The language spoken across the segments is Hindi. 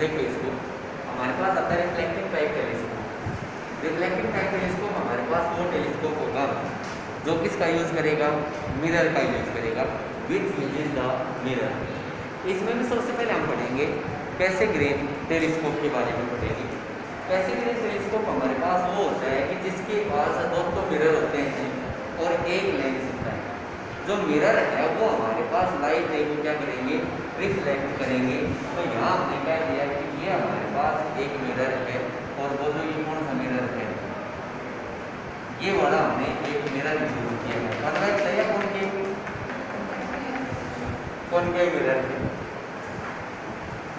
देखो इसको, हमारे पास आता है reflecting type telescope. Reflecting type telescope हमारे पास वो टेलीस्कोप होगा जो किसका यूज करेगा, मिरर का यूज करेगा, विच यूजेस द मिरर। इसमें भी सबसे पहले हम पढ़ेंगे कैसेग्रेन टेलीस्कोप के बारे में पढ़ेंगे। कैसेग्रेन टेलीस्कोप हमारे पास वो होता है कि जिसके पास दो तो मिरर होते हैं और एक लेंस होता है। जो मिरर है वो हमारे पास लाइट रे को क्या करेंगे, रिफ्लेक्ट करेंगे। तो यहाँ हमने कह दिया कि ये हमारे पास एक मिरर है, और बोलो ये कौन सा मिरर है, ये वाला हमने एक मिरर यूज किया है। कन्वेक्स है या कॉनकेव, कॉनकेव मिरर है,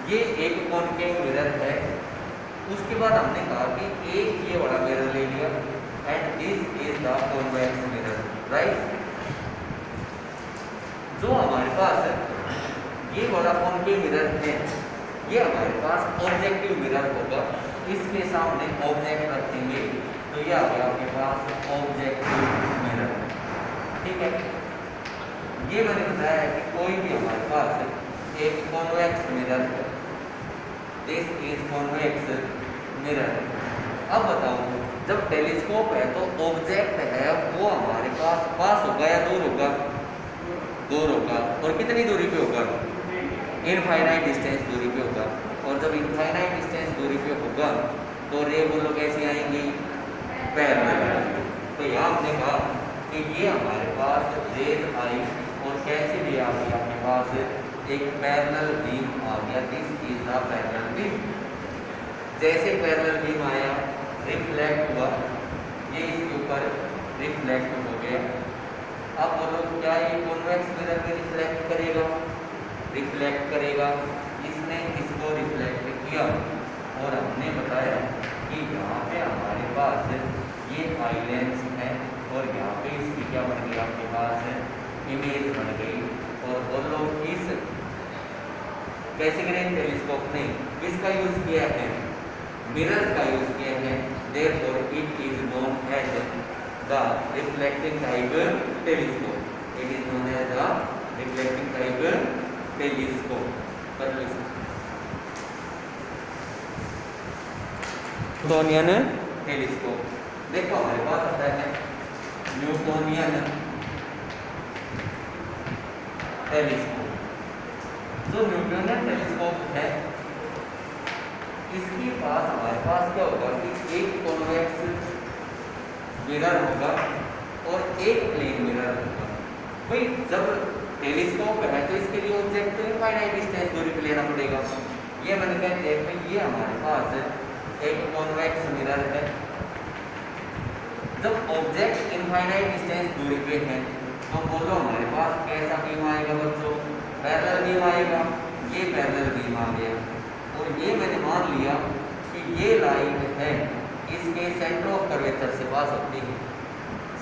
ये एक कॉनकेव मिरर है। उसके बाद हमने कहा कि एक ये वाला मिरर ले लिया, and this is the convex mirror, right. जो हमारे पास ये वाला कॉनकेव मिरर है, ये हमारे पास ऑब्जेक्टिव मिरर होगा। इसके सामने ऑब्जेक्ट रखेंगे तो ये आ गया आपके पास ऑब्जेक्टिव मिरर, ठीक है। ये मैंने बताया है कि कोई भी हमारे पास एक कॉन्वेक्स मिरर है, दिस इज कॉन्वेक्स मिरर। अब बताओ, जब टेलीस्कोप है तो ऑब्जेक्ट है वो हमारे पास होगा या दूर होगा, दूर होगा। और कितनी दूरी पे होगा, इनफाइनाइट डिस्टेंस दूरी पे होगा। और जब इनफाइनाइट डिस्टेंस दूरी पे होगा तो रे बोलो कैसी आएंगी, पैरेलल आएंगी। तो यहाँ हमने कहा कि ये हमारे पास रेज आई और कैसे भी आ गई आपके पास एक पैरेलल बीम आ गया, this is the parallel beam. जैसे पैरेलल बीम आया, रिफ्लेक्ट हुआ, ये इसके ऊपर रिफ्लेक्ट हो गया। अब बोलो क्या ये कॉन्वेक्स मिरर में रिफ्लेक्ट करेगा, रिफ्लेक्ट करेगा। इसने इसको रिफ्लेक्ट किया और हमने बताया कि यहाँ पे हमारे पास ये आई लेंस है और यहाँ पे इसकी क्या बन गई आपके पास इमेज बन गई। और बोलो इस कैसेग्रेन टेलीस्कोप ने किसका यूज किया है, मिरर्स का यूज किया है। Therefore it is known as the reflecting type telescope, it is known as the reflecting type telescope। कर लो इसको, न्यूटोनियन टेलीस्कोप। देखो हमारे पास आता है न्यूटोनियन टेलीस्कोप। जो न्यूटोनियन टेलीस्कोप है इसके पास हमारे पास क्या होगा कि एक कॉन्वेक्स मिरर होगा और एक प्लेन मिरर होगा। भाई जब टेलीस्कोप है तो इसके लिए ऑब्जेक्ट तो इनफाइनाइट डिस्टेंस दूरी पे लेना पड़ेगा। ये मैंने कहते हैं भाई ये हमारे पास एक कॉन्वेक्स मिरर है। जब ऑब्जेक्ट इनफाइनाइट डिस्टेंस दूरी पे है तो बोलो हमारे पास कैसा बीम आएगा बच्चों, पैरेलल बीम आएगा। ये पैरेलल बीम आ गया और ये मैंने मान लिया कि ये लाइट है इसके सेंटर ऑफ कर्वेचर से पास होती है।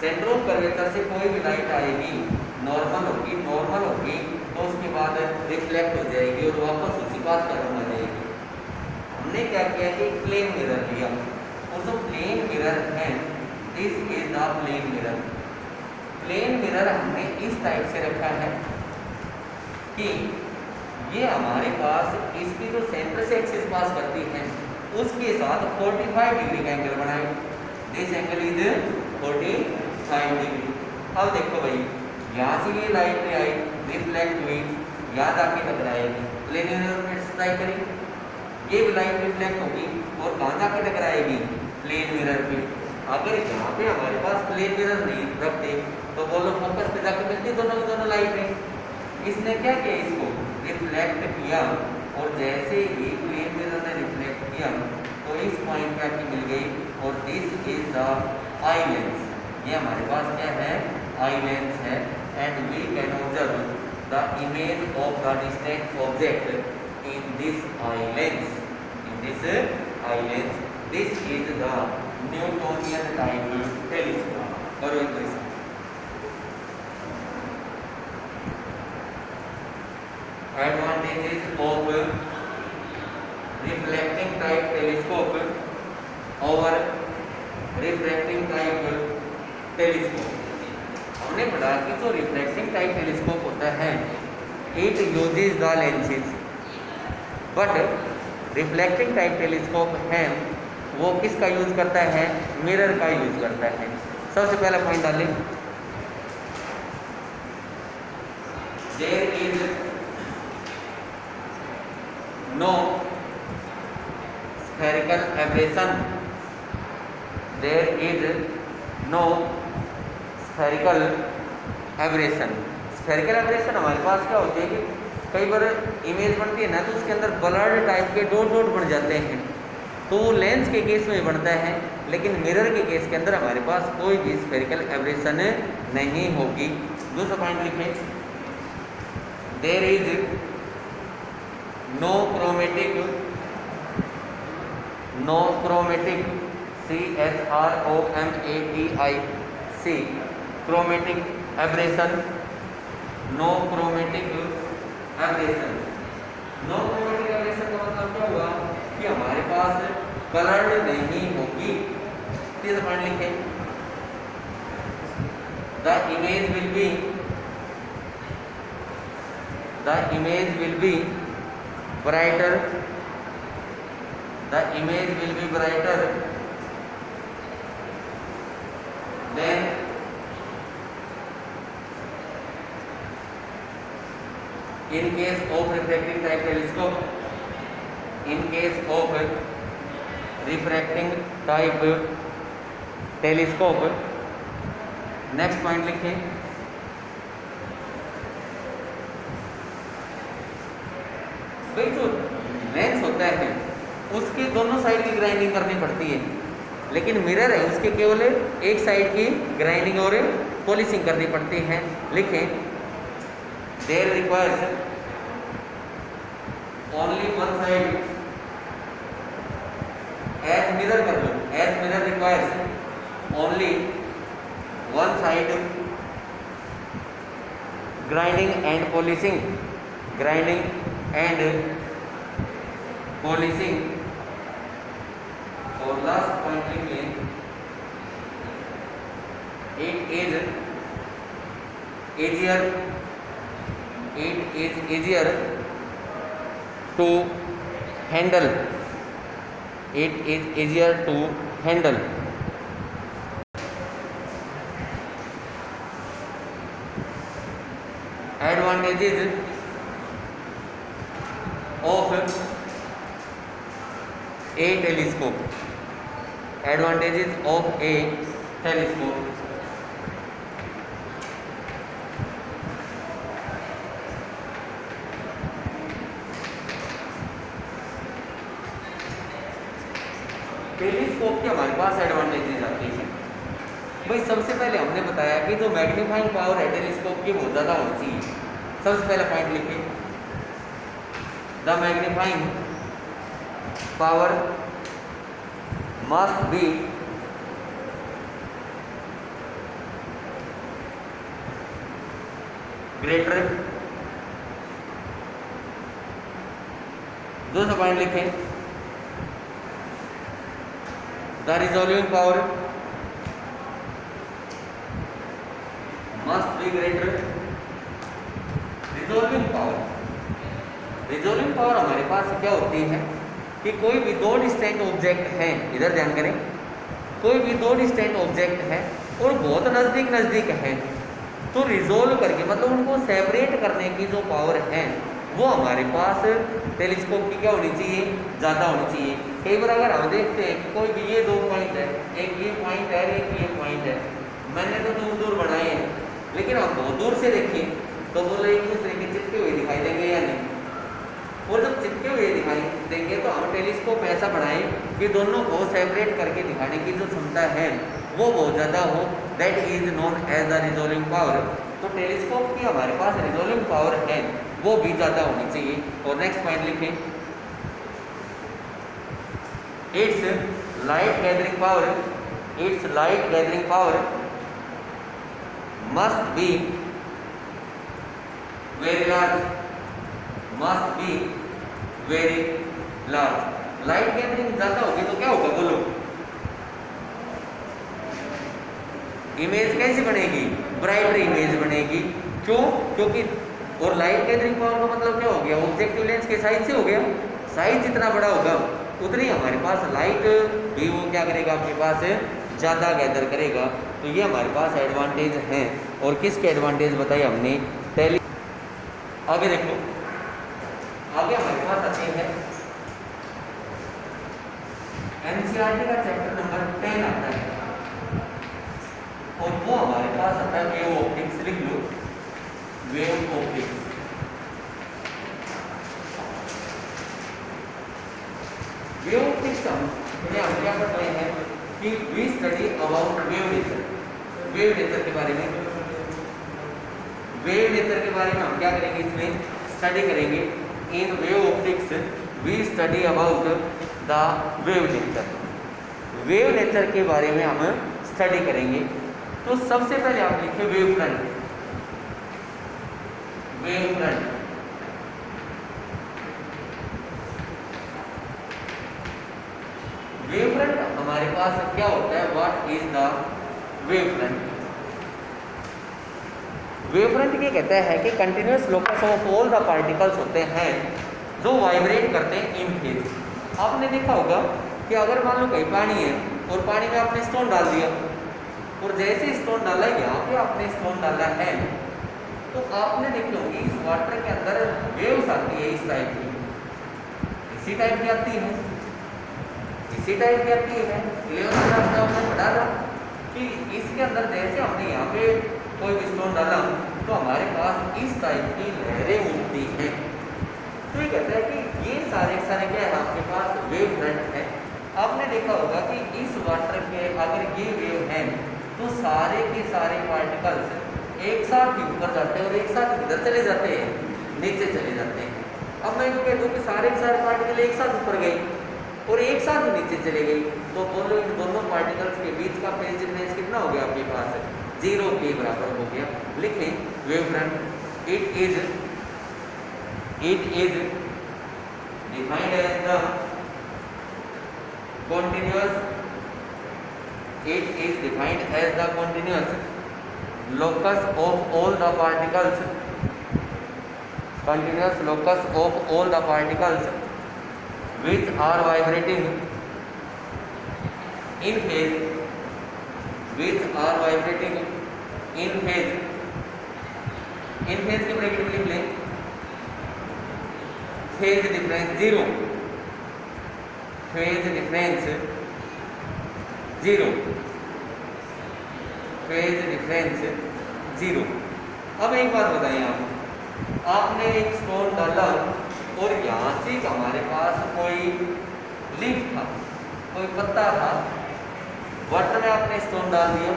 सेंटर ऑफ कर्वेचर से कोई भी लाइट आएगी नॉर्मल होगी तो उसके बाद रिफ्लेक्ट हो जाएगी और वापस उसी पास खत्म हो जाएगी। हमने क्या किया कि प्लेन मिरर लिया और जो प्लेन मिरर है this is the plane mirror. Plane mirror हमने इस टाइप से रखा है कि ये हमारे पास इसकी जो सेंटर से एक्सिस पास करती है उसके साथ 45 डिग्री का एंगल बनाए। This angle is 45 degree. अब देखो भाई यहाँ से ये लाइट आई रिफ्लेक्ट हुई, यहाँ जाके टकराएगी, प्लेन मिरर में स्ट्राइक करेगी, ये भी लाइट रिफ्लेक्ट होगी और कहाँ जाके टकराएगी, प्लेन मिरर पे। अगर यहाँ पे हमारे पास प्लेन मिरर नहीं रखते तो बोलो फोकस पे जाके मिलती दोनों लाइटें। इसने क्या किया, इसको रिफ्लेक्ट किया और जैसे ही प्लेन मिरर ने रिफ्लेक्ट किया तो इस पॉइंट पे आके मिल गई और this is the eye lens. ये हमारे पास क्या है, आई लेंस है। And we can observe the image of the distant object in this eye lens, in this eye lens. This is the Newtonian type telescope. करो इनको advantages of reflecting type telescope over refracting type telescope। हमने पढ़ा कि जो रिफ्लेक्टिंग टाइप टेलीस्कोप होता है it uses the lenses but reflecting type telescope है वो किसका यूज करता है? मिरर का यूज करता है। सबसे पहला पॉइंट डालें, there is no spherical aberration, there is no spherical aberration. Spherical aberration हमारे पास क्या होती है कि कई बार इमेज बनती है ना तो उसके अंदर ब्लर्ड टाइप के डॉट डॉट बन जाते हैं, तो वो लेंस के केस में बनता है, लेकिन मिरर के केस के अंदर हमारे पास कोई भी स्फेरिकल एब्रेशन नहीं होगी। दूसरा पॉइंट लिखें, there is no chromatic CHROMATIC chromatic aberration, no chromatic aberration. No chromatic aberration का मतलब क्या हुआ कि हमारे पास कलर्ड नहीं होगी। तीसरा पॉइंट लिखें, the image will be brighter, then in case of refracting type telescope, next point लिखें, भाई जो लेंस होता है उसकी दोनों साइड की ग्राइंडिंग करनी पड़ती है, लेकिन मिरर है उसके केवल एक साइड की ग्राइंडिंग और पॉलिशिंग करनी पड़ती है। लिखें, there requires only one side, as mirror कर लो, as mirror requires only one side grinding and polishing, और लास्ट पॉइंट लिखिए, it is easier to handle, advantages of a telescope, telescope के हमारे पास एडवांटेजेस आती हैं। भाई सबसे पहले हमने बताया कि जो मैग्नीफाइंग पावर है टेलीस्कोप की बहुत ज़्यादा होनी चाहिए। सबसे पहला पॉइंट लिखिए, the magnifying power must be greater. दूसरा पॉइंट लिखें, the resolving power must be greater. Resolving power हमारे पास क्या होती है कि कोई भी दो डिस्टेंट ऑब्जेक्ट हैं, इधर ध्यान करें, कोई भी दो डिस्टेंट ऑब्जेक्ट है और बहुत नज़दीक है, तो रिजोल्व करके मतलब उनको सेपरेट करने की जो पावर है वो हमारे पास टेलीस्कोप की क्या होनी चाहिए? ज़्यादा होनी चाहिए। कई बार अगर हम देखते हैं कोई भी ये दो पॉइंट है, एक ये पॉइंट है, एक ये पॉइंट है, मैंने तो दूर दूर बनाए हैं, लेकिन हम बहुत दूर से देखें तो बोले एक दूसरे के चिपके हुए दिखाई देंगे या नहीं, और जब चिपके हुए दिखाई देंगे तो हम टेलीस्कोप ऐसा बनाएं कि दोनों को सेपरेट करके दिखाने की जो क्षमता है वो बहुत ज़्यादा हो, that is known as the resolving power. तो टेलीस्कोप की हमारे पास रिजॉल्विंग पावर है वो भी ज़्यादा होनी चाहिए। और नेक्स्ट पॉइंट लिखें, its light gathering power must be very large. Light gathering ज़्यादा होगी तो क्या होगा बोलो? इमेज कैसी बनेगी? ब्राइटर इमेज बनेगी। क्यों? क्योंकि और लाइट गैदरिंग पावर का मतलब क्या हो गया? ऑब्जेक्टिव लेंस के साइज से हो गया, साइज जितना बड़ा होगा उतनी हमारे पास लाइट भी वो क्या करेगा, आपके पास ज़्यादा गैदर करेगा। तो ये हमारे पास एडवांटेज हैं। और किसके एडवांटेज बताए हमने, टेली। आगे देखो, आगे हमारे पास आते हैं एनसीईआरटी का चैप्टर नंबर 10 आता है और वो हमारे पास आता है वेव ऑप्टिक्स। लिख लो, वेव ऑप्टिक्स। वेव ऑप्टिक्स हम क्या कर रहे हैं कि we study about wave nature. Wave nature के बारे में, वेव नेचर के बारे में हम क्या करेंगे, इसमें स्टडी करेंगे। In wave optics we study about the wave nature. Wave nature के बारे में हम स्टडी करेंगे। तो सबसे पहले आप लिखिए wave front. Wave front, wave front हमारे पास क्या होता है, what is the wave front. Wave front ये कहता है कि continuous locus of all the particles होते हैं जो वाइब्रेट करते हैं इन फेज। आपने देखा होगा कि अगर मान लो कहीं पानी है और पानी में आपने स्टोन डाल दिया और जैसे स्टोन डाला, यहाँ पे आपने स्टोन डाला है, तो आपने देखी होगी इस वाटर के अंदर वेव्स आती है इस टाइप की, इसी टाइप की आती है, इसी टाइप की आती है। आपने डाला कि इसके अंदर जैसे हमने यहाँ पे कोई भी स्टोन डाला तो हमारे पास इस टाइप की लहरें उठती हैं। तो ये कहता है कि ये सारे क्या है, आपके पास वेव फ्रंट है। आपने देखा होगा कि इस वाटर के अगर ये वेव है तो सारे के सारे पार्टिकल्स एक साथ ही ऊपर जाते हैं और एक साथ किधर चले जाते हैं, नीचे चले जाते हैं। अब मैं कह दूँ कि सारे के सारे पार्टिकल एक साथ ऊपर गए और एक साथ नीचे चले गई, तो बोलो इन दोनों पार्टिकल्स के बीच का फेज डिफरेंस कितना हो गया आपके पास, 0 के बराबर हो गया। लिख लें wave front, it is defined as the continuous, it is defined as the continuous locus of all the particles, continuous locus of all the particles which are vibrating in phase, which are vibrating in phase, in phase के ब्रैकेट में लिख लें phase difference 0, phase difference 0, phase difference 0। अब एक बात बताइए, आपने एक स्टोन डाला और यहाँ से हमारे पास कोई लीफ था, कोई पत्ता था, वाटर में आपने स्टोन डाल दिया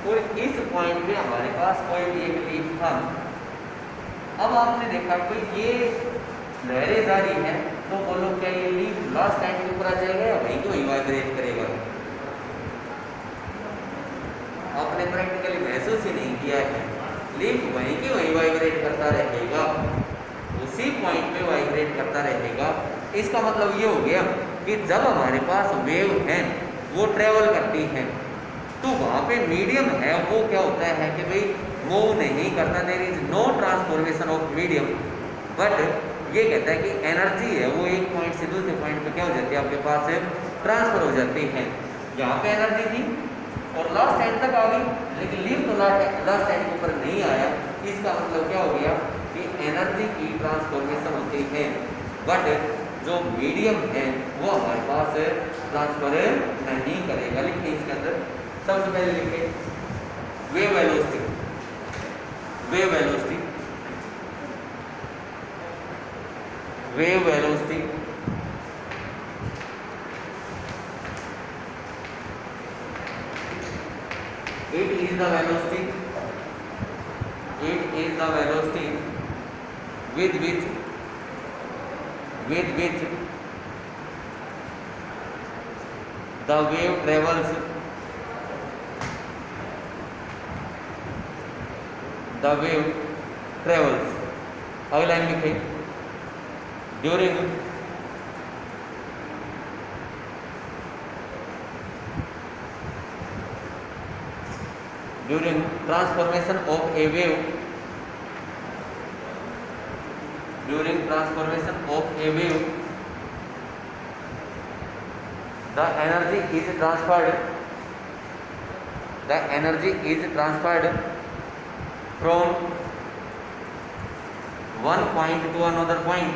और इस पॉइंट पे हमारे पास कोई भी एक लीफ था। अब आपने देखा कि ये लहरें जारी हैं, तो बोलो क्या ये लीफ लास्ट टाइम के ऊपर आ जाएगा या वहीं को ही वाइब्रेट करेगा? आपने प्रैक्टिकली महसूस ही नहीं किया है, लीफ वहीं की वहीं वाइब्रेट करता रहेगा, उसी पॉइंट पे वाइब्रेट करता रहेगा। इसका मतलब ये हो गया कि जब हमारे पास वेव है वो ट्रेवल करती है तो वहाँ पे मीडियम है वो क्या होता है कि भाई मूव नहीं करता, there is no transformation of medium, but ये कहता है कि एनर्जी है वो एक पॉइंट से दूसरे पॉइंट पे क्या हो जाती है, आपके पास ट्रांसफर हो जाती है। यहाँ पे एनर्जी थी और लास्ट एंड तक आ गई, लेकिन लीव तो लास्ट एंड के ऊपर नहीं आया। इसका मतलब क्या हो गया कि एनर्जी की ट्रांसफॉर्मेशन होती है, बट जो मीडियम है वो हमारे पास ट्रांसफर नहीं करेगा। लिखिए इसके अंदर सबसे पहले लिखिए wave velocity, wave velocity, wave velocity it is the velocity, it is the velocity with which the wave travels, the wave travels। अगला लाइन लिखें during transformation of a wave, during transformation of a wave the energy is transferred from one point two another point,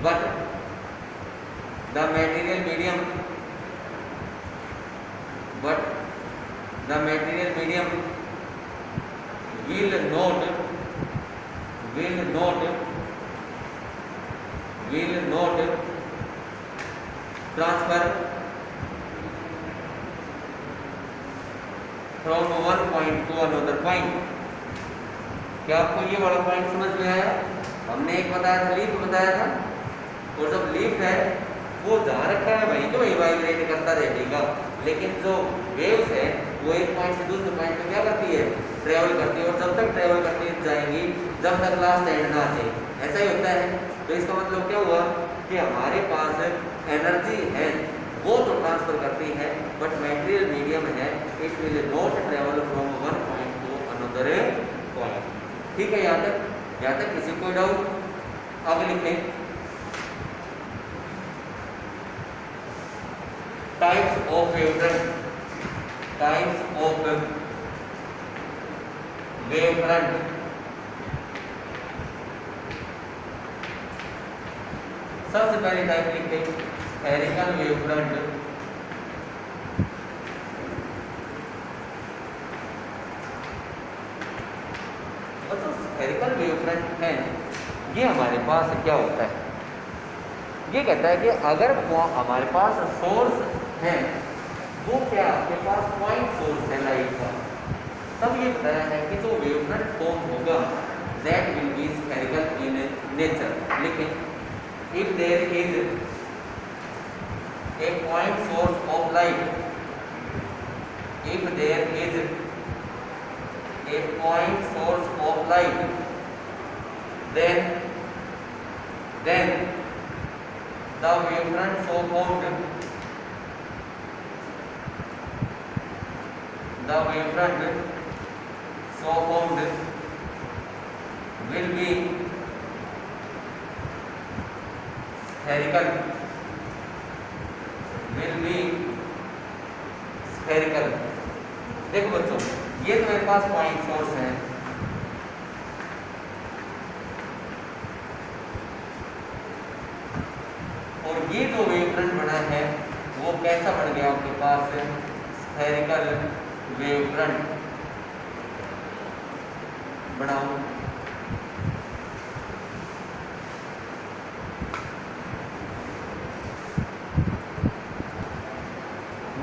but the material medium will not transfer from one point to another point। क्या आपको ये वाला पॉइंट समझ में आया? हमने एक बताया था, लीफ बताया था, और जब लीफ है वो जहाँ रखा है वहीं तो वही वाइब्रेट करता रहेगा, लेकिन जो वेव्स है वो एक पॉइंट से दूसरे पॉइंट पे क्या करती है? ट्रेवल करती है, और जब तक ट्रेवल करती जाएंगी जब तक लास्ट एंड ना आ जाए। ऐसा ही होता है। तो इसका मतलब क्या हुआ कि हमारे पास एनर्जी है वो तो ट्रांसफर करती है, बट मटेरियल मीडियम है, it will not travel from one point two another point. ठीक है, यहाँ तक किसी को डाउट? अब लिखें टाइप्स ऑफ वेवफ्रंट। सबसे पहले टाइप लिखें स्फेरिकल वेवफ्रंट। स्फेरिकल वेवफ्रंट है, ये हमारे पास क्या होता है? ये कहता है कि अगर हमारे पास सोर्स है, वो क्या आपके पास पॉइंट सोर्स है लाइट का, तब ये बताया है कि जो वेवफ्रंट फॉर्म होगा that will be spherical in nature. लेकिन if there is a point source of light, then the wavefront so formed will be spherical। देखो बच्चों, ये तो मेरे पास पॉइंट सोर्स है, और ये जो वेवफ्रंट बना है वो कैसा बन गया आपके पास? Spherical wavefront. बनाओ।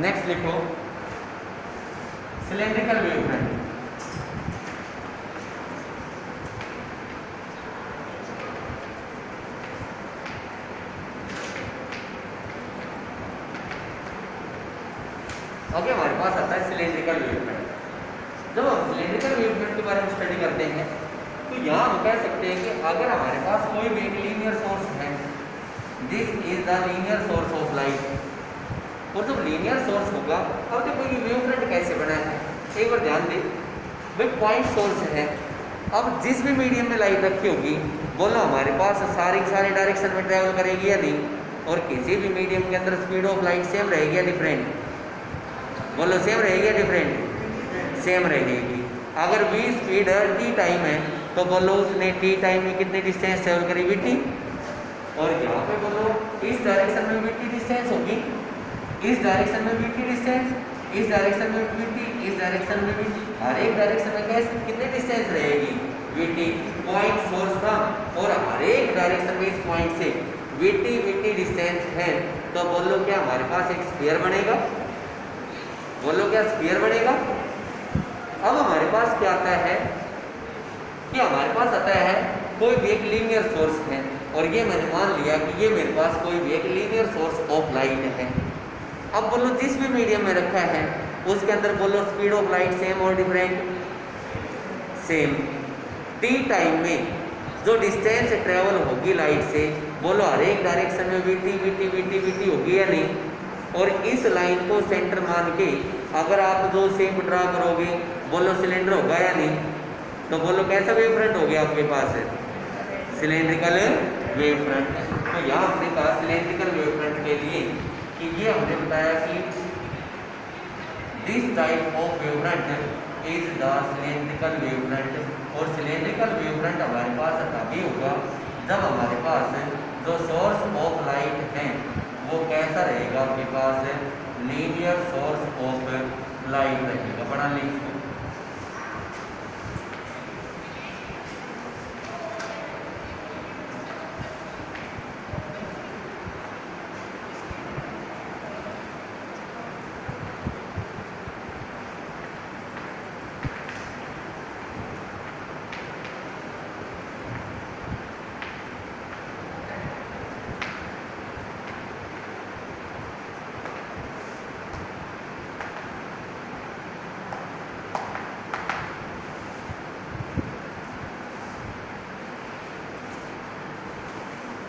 नेक्स्ट लिखो सिलेंड्रिकल वेवफ्रंट। ओके, हमारे पास आता है सिलेंड्रिकल वेवफ्रंट। जब हम सिलेंड्रिकल वेवफ्रंट के बारे में स्टडी करते हैं तो यहाँ हम कह सकते हैं कि अगर हमारे पास कोई भी एक लीनियर सोर्स है, this is the linear source of light, और जब लीनियर सोर्स होगा, अब देखो ये वेवफ्रंट कैसे बना है, एक बार ध्यान दें भाई। पॉइंट सोर्स है, अब जिस भी मीडियम में लाइट रखी होगी, बोलो हमारे पास सारी डायरेक्शन में ट्रेवल करेगी या नहीं, और किसी भी मीडियम के अंदर स्पीड ऑफ लाइट सेम रहेगी या डिफरेंट? बोलो सेम रहेगी या डिफरेंट? सेम रहेगी। अगर v स्पीड है, t टाइम है, तो बोलो उसने t टाइम में कितनी डिस्टेंस ट्रेवल करी? vt। और यहाँ पे बोलो इस डायरेक्शन में vt डिस्टेंस होगी, इस डायरेक्शन में vt डिस्टेंस, इस डायरेक्शन में vt, इस डायरेक्शन में vt, हर एक डायरेक्शन में कैसे कितनी डिस्टेंस रहेगी? vt। पॉइंट सोर्स था और हर एक डायरेक्शन में इस पॉइंट से vt डिस्टेंस है, तो बोलो क्या हमारे पास एक स्फीयर बनेगा? बोलो क्या स्फीयर बनेगा? अब हमारे पास क्या आता है कि हमारे पास आता है कोई भी एक लीनियर सोर्स है, और ये मैंने मान लिया कि ये मेरे पास कोई भी एक लीनियर सोर्स ऑफ लाइट है। अब बोलो जिस भी मीडियम में रखा है उसके अंदर बोलो स्पीड ऑफ लाइट सेम और डिफरेंट? सेम। टी टाइम में जो डिस्टेंस ट्रेवल होगी लाइट से, बोलो हर एक डायरेक्शन में vt होगी या नहीं? और इस लाइन को सेंटर मान के अगर आप जो शेप ड्रा करोगे, बोलो सिलेंडर होगा या नहीं? तो बोलो कैसा वेवफ्रंट हो गया आपके पास? Cylindrical wave front. तो यहाँ हमने कहा सिलेंड्रिकल वेव फ्रंट के लिए कि ये हमने बताया कि this type of wave front is the cylindrical wave front. और सिलेंड्रिकल वेव फ्रंट हमारे पास तभी होगा जब हमारे पास जो सोर्स ऑफ लाइट है वो कैसा रहेगा, आपके पास लीनियर सोर्स ऑफ लाइट रहेगा। पढ़ा ली इसको।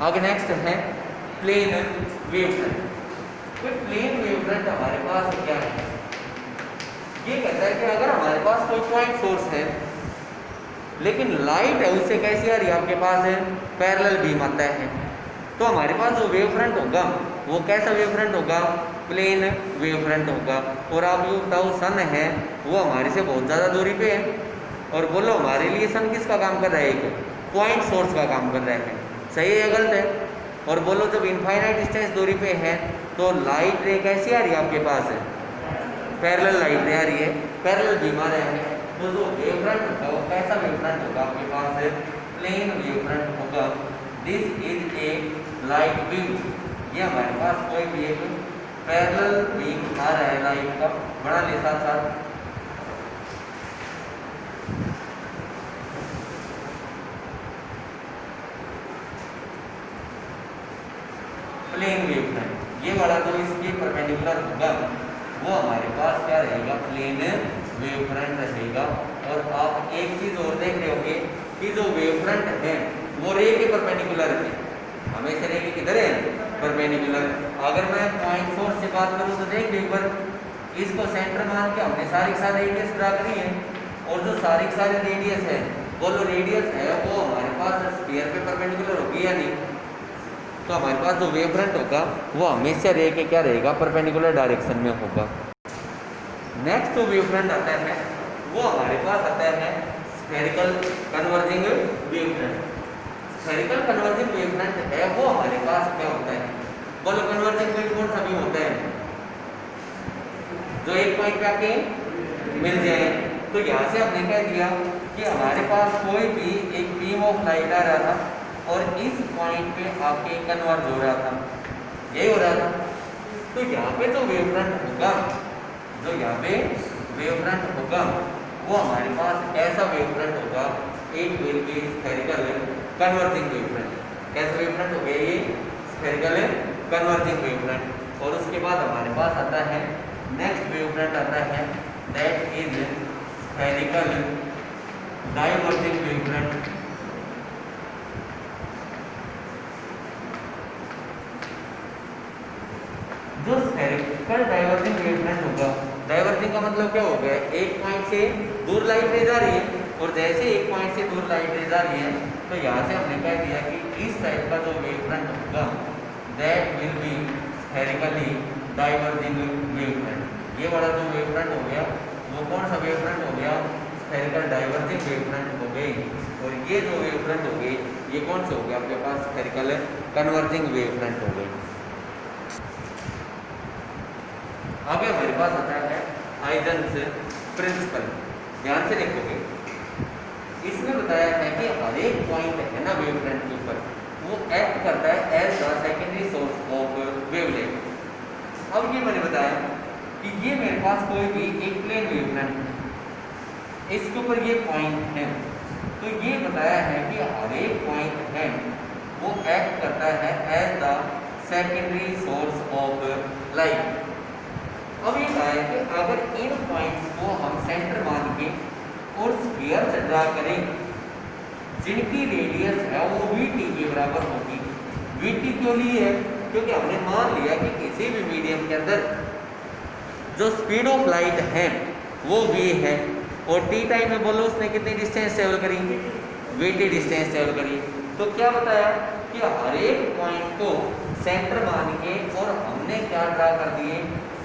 आगे नेक्स्ट है प्लेन वेव फ्रंट। तो प्लेन वेव फ्रंट हमारे पास क्या है, ये कहता है कि अगर हमारे पास कोई पॉइंट सोर्स है लेकिन लाइट है उससे कैसी आ रही है, आपके पास है पैरेलल बीम आता है, तो हमारे पास जो वेव फ्रंट होगा वो कैसा वेव फ्रंट होगा, प्लेन वेव फ्रंट होगा। और आप ये बताओ सन है वो हमारे से बहुत ज़्यादा दूरी पे है, और बोलो हमारे लिए सन किसका काम कर रहा है, एक पॉइंट सोर्स का काम कर रहा है। सही है या गलत है? और बोलो जब इनफाइनाइट डिस्टेंस दूरी पे है तो लाइट रे कैसी आ रही है आपके पास है, पैरेलल लाइट रे आ रही है, पैरेलल बीम आ रहे हैं। तो जो वेव फ्रंट होगा वो कैसा वेव फ्रंट होगा, आपके पास है प्लेन वेव फ्रंट होगा। This is a light beam. ये हमारे पास कोई भी एक पैरेलल बीम आ रहा है लाइट का, बड़ा ले साथ साथ प्लेन वेव फ्रंट। ये वाला जो इसके परपेंडिकुलर होगा वो हमारे पास क्या रहेगा, प्लेन वेव फ्रंट रहेगा। और आप एक चीज और देख रहे होंगे कि जो वेव फ्रंट है वो रे के परपेंडिकुलर है, हमेशा रे के किधर है, परपेंडिकुलर। अगर मैं पॉइंट सोर्स से बात करूं तो देख एक बार इसको सेंटर मान के हमने सारी सारी रेडियस ड्रा करी है, और जो सारी सारी रेडियस है वो जो रेडियस है वो हमारे पास स्फीयर पे परपेंडिकुलर होगी या नहीं। तो हमारे पास जो वेव फ्रंट होगा वो हमेशा रे के क्या रहेगा, परपेंडिकुलर डायरेक्शन में होगा। नेक्स्ट जो वेव फ्रंट आता है वो हमारे पास आता है spherical converging wave front. Spherical converging wave front है वो हमारे पास क्या होता है, बोलो कन्वर्जिंग वेव कौन सा बीम होता है, जो एक पॉइंट पे आके मिल जाए। तो यहाँ से हमने कह दिया कि हमारे पास कोई भी एक बीम ऑफ लाइट आ रहा था और इस पॉइंट पे आके कन्वर्ज हो रहा था, यही हो रहा था। तो यहाँ पे जो वेव फ्रंट होगा, जो यहाँ पे वेव फ्रंट होगा वो हमारे पास ऐसा वेव फ्रंट होगा, एक will be spherical converging wave front. कैसा वेव फ्रंट हो गया ये, स्फेरिकल कन्वर्जिंग वेव फ्रंट। और उसके बाद हमारे पास आता है नेक्स्ट वेव फ्रंट आता है, that is spherical diverging wave front. जो स्फेरिकल डाइवर्जिंग वेव फ्रंट होगा, डाइवर्जिंग का मतलब क्या हो गया, एक पॉइंट से दूर लाइट रे जा रही है, और जैसे एक पॉइंट से दूर लाइट रे जा रही है तो यहाँ से हमने कह दिया कि इस टाइप का जो वेव फ्रंट होगा that will B spherically diverging wave front. ये वाला जो वेव फ्रंट हो गया वो कौन सा वेव फ्रंट हो गया, स्फेरिकल डाइवर्जिंग वेव फ्रंट हो गई। और ये जो वेव फ्रंट हो गई ये कौन से हो गया, आपके पास स्फेरिकल कन्वर्जिंग वेव फ्रंट हो गई। आगे हमारे पास आता है हाइजेंस प्रिंसिपल। ध्यान से देखोगे, इसमें बताया है कि हर एक पॉइंट है ना वेव फ्रंट के ऊपर वो एक्ट करता है as the secondary source of wavelength. अब ये मैंने बताया कि ये मेरे पास कोई भी एक प्लेन वेव फ्रंट है, इसके ऊपर ये पॉइंट है, तो ये बताया है कि हर एक पॉइंट है वो एक्ट करता है as the secondary source of light. अब ये कहा है कि अगर इन पॉइंट्स को हम सेंटर मान के और स्फीयर से ड्रा करें जिनकी रेडियस है वो VT के बराबर होगी। VT क्यों ली है, क्योंकि हमने मान लिया कि किसी भी मीडियम के अंदर जो स्पीड ऑफ लाइट है वो v है, और t टाइम में बोलो उसने कितनी डिस्टेंस ट्रेवल करी, VT डिस्टेंस ट्रेवल करी। तो क्या बताया कि हर एक पॉइंट को सेंटर मान के और हमने क्या ड्रा कर दिए,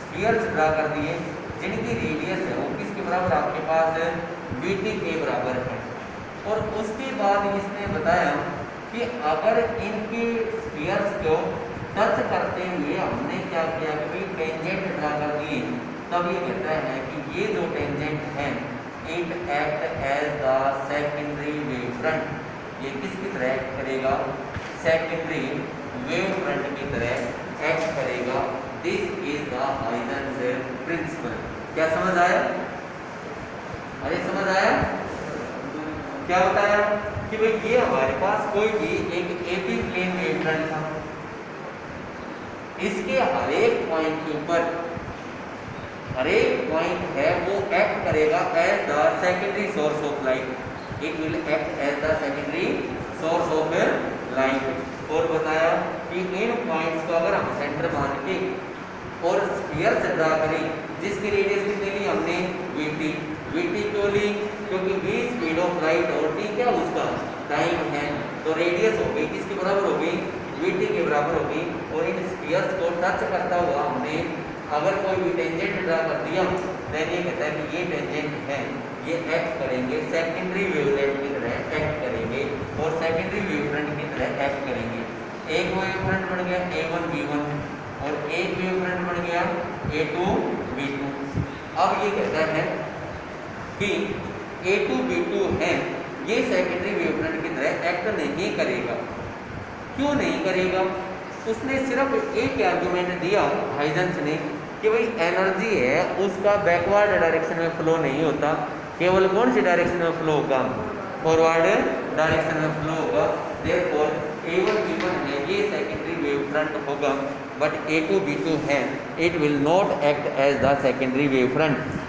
स्फीयर्स ड्रा कर दिए जिनकी रेडियस है वो किसके बराबर, आपके पास VT के बराबर है। और उसके बाद इसने बताया कि अगर इनके स्फीयर्स को टच करते हुए हमने क्या किया कि भाई टेंजेंट ड्रा कर दिए, तब ये कहता है कि ये जो टेंजेंट है it act as the secondary wave front, ये किसकी तरह एक्ट करेगा, सेकेंडरी वेव फ्रंट की तरह एक्ट करेगा। This is the Huygens principle. क्या समझ आया? अरे समझ आया? क्या बताया कि भाई ये हमारे पास कोई भी एक एपी प्लेन वेव फ्रंट था, इसके हर एक पॉइंट के ऊपर हर एक पॉइंट है वो एक्ट करेगा as the secondary source of light, it will act as the secondary source of light. और बताया कि इन पॉइंट्स को अगर हम सेंटर मान के और स्फीयर से ड्रा करें जिसकी रेडियस कितनी ली हमने, VT क्यों ली, क्योंकि v स्पीड ऑफ लाइट और t क्या उसका टाइम है, तो रेडियस होगी किसके बराबर होगी, VT के बराबर होगी। और इन स्फीयर्स को टच करता हुआ हमने अगर कोई भी टेंजेंट ड्रा कर दिया, देन ये कहता है कि ये टेंजेंट है, ये एक्ट करेंगे सेकेंडरी वेवलेंथ की तरह एक्ट करेंगे और सेकेंडरी वेवफ्रंट की तरह एक्ट करेंगे। एक वेवफ्रंट बन गया A1 B1 और एक वेवफ्रंट बन गया A2 B2। अब ये कहता है कि A2 B2 है ये सेकेंडरी वेवफ्रंट की तरह एक्ट नहीं करेगा। क्यों नहीं करेगा? उसने सिर्फ एक आर्गुमेंट दिया हाइजेंस ने कि भाई एनर्जी है उसका बैकवर्ड डायरेक्शन में फ्लो नहीं होता, केवल कौन सी डायरेक्शन में फ्लो होगा, फॉरवर्ड डायरेक्शन में फ्लो होगा। देयरफॉर A1 B1 है ये सेकेंडरी वेव फ्रंट होगा, बट A2 B2 है it will not act as the secondary wave front.